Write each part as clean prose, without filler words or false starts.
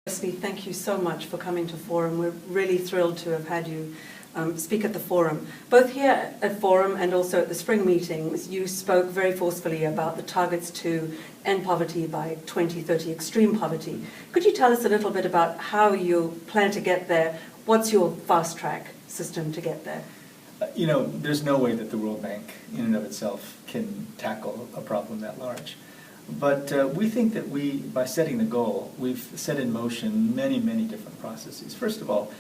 Firstly, thank you so much for coming to Forum. We're really thrilled to have had you speak at the Forum. Both here at Forum and also at the spring meetings, you spoke very forcefully about the targets to end poverty by 2030, extreme poverty. Could you tell us a little bit about how you plan to get there? What's your fast-track system to get there? There's no way that the World Bank in and of itself can tackle a problem that large. But we think that by setting the goal, we've set in motion many, many different processes. First of all,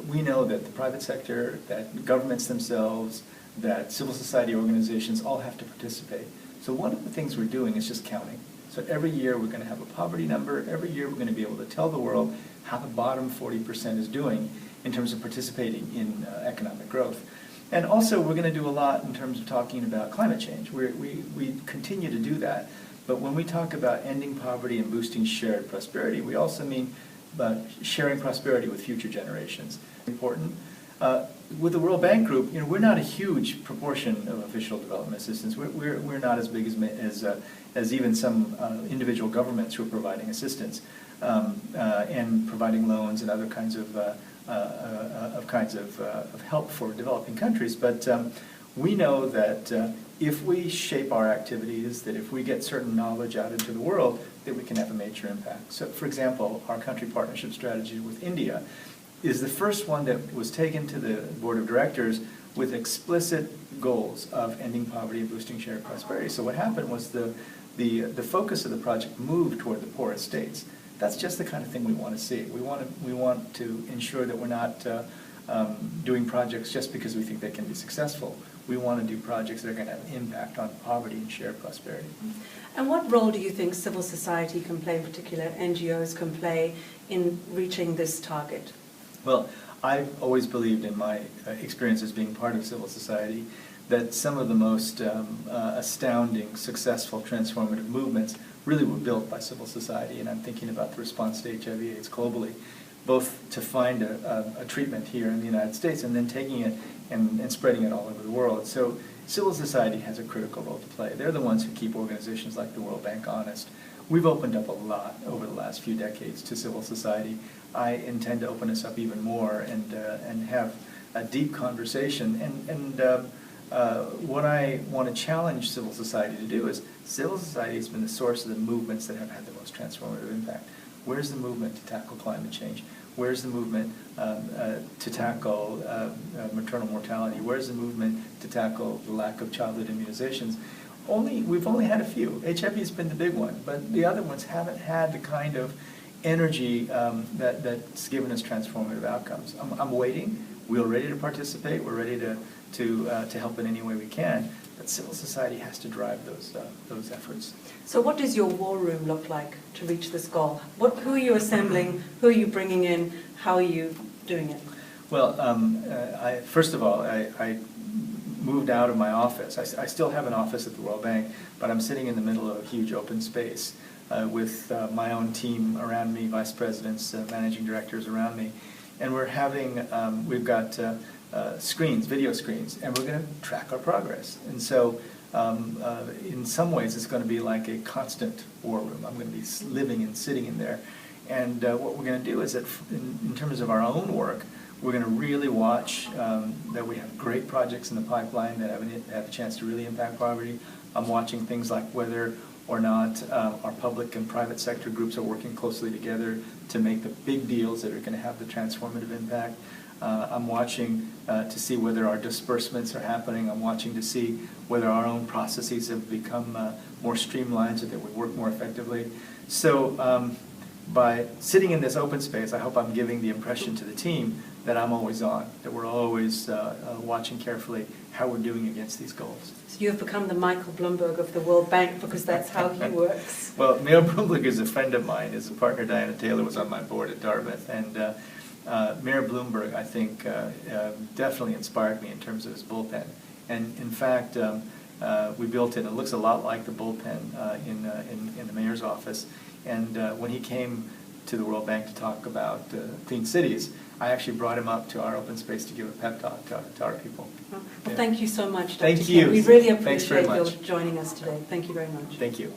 we know that the private sector, that governments themselves, that civil society organizations all have to participate. So one of the things we're doing is just counting. So every year we're going to have a poverty number. Every year we're going to be able to tell the world how the bottom 40% is doing in terms of participating in economic growth. And also we're going to do a lot in terms of talking about climate change. We continue to do that. But when we talk about ending poverty and boosting shared prosperity, we also mean sharing prosperity with future generations. Important. With the World Bank Group, we're not a huge proportion of official development assistance. We're not as big as even some individual governments who are providing assistance and providing loans and other kinds of help for developing countries. But we know that if we shape our activities, that if we get certain knowledge out into the world, that we can have a major impact. So, for example, our country partnership strategy with India is the first one that was taken to the board of directors with explicit goals of ending poverty and boosting shared prosperity. So what happened was the focus of the project moved toward the poorest states. That's just the kind of thing we want to see. We want to ensure that we're not doing projects just because we think they can be successful. We want to do projects that are going to have an impact on poverty and shared prosperity. And what role do you think civil society can play, in particular NGOs can play, in reaching this target? Well, I've always believed in my experience as being part of civil society that some of the most astounding, successful, transformative movements really were built by civil society, and I'm thinking about the response to HIV/AIDS globally, both to find a treatment here in the United States and then taking it and spreading it all over the world. So civil society has a critical role to play. They're the ones who keep organizations like the World Bank honest. We've opened up a lot over the last few decades to civil society. I intend to open us up even more and have a deep conversation. And what I want to challenge civil society to do is, civil society has been the source of the movements that have had the most transformative impact. Where's the movement to tackle climate change? Where's the movement to tackle maternal mortality? Where's the movement to tackle the lack of childhood immunizations? We've only had a few. HIV has been the big one, but the other ones haven't had the kind of energy that's given us transformative outcomes. I'm waiting. We're ready to participate. We're ready to help in any way we can. But civil society has to drive those efforts. So what does your war room look like to reach this goal? Who are you assembling? Who are you bringing in? How are you doing it? Well, first of all, I moved out of my office. I still have an office at the World Bank, but I'm sitting in the middle of a huge open space with my own team around me, vice presidents, managing directors around me. And we've got screens, video screens, and we're going to track our progress. And so in some ways it's going to be like a constant war room. I'm going to be living and sitting in there. And what we're going to do is that in terms of our own work, we're going to really watch that we have great projects in the pipeline that have a chance to really impact poverty. I'm watching things like whether or not our public and private sector groups are working closely together to make the big deals that are going to have the transformative impact. I'm watching to see whether our disbursements are happening. I'm watching to see whether our own processes have become more streamlined so that we work more effectively. So by sitting in this open space, I hope I'm giving the impression to the team that I'm always on, that we're always watching carefully how we're doing against these goals. So you have become the Michael Bloomberg of the World Bank because that's how he works. Well, Mayor Bloomberg is a friend of mine. His partner Diana Taylor was on my board at Dartmouth, and Mayor Bloomberg, I think, definitely inspired me in terms of his bullpen. And in fact, we built it. It looks a lot like the bullpen in the mayor's office. And when he came to the World Bank to talk about clean cities, I actually brought him up to our open space to give a pep talk to our people. Well, thank you so much, Dr. Thank you. King. We really Thanks very appreciate your much. joining us today. Thank you very much. Thank you.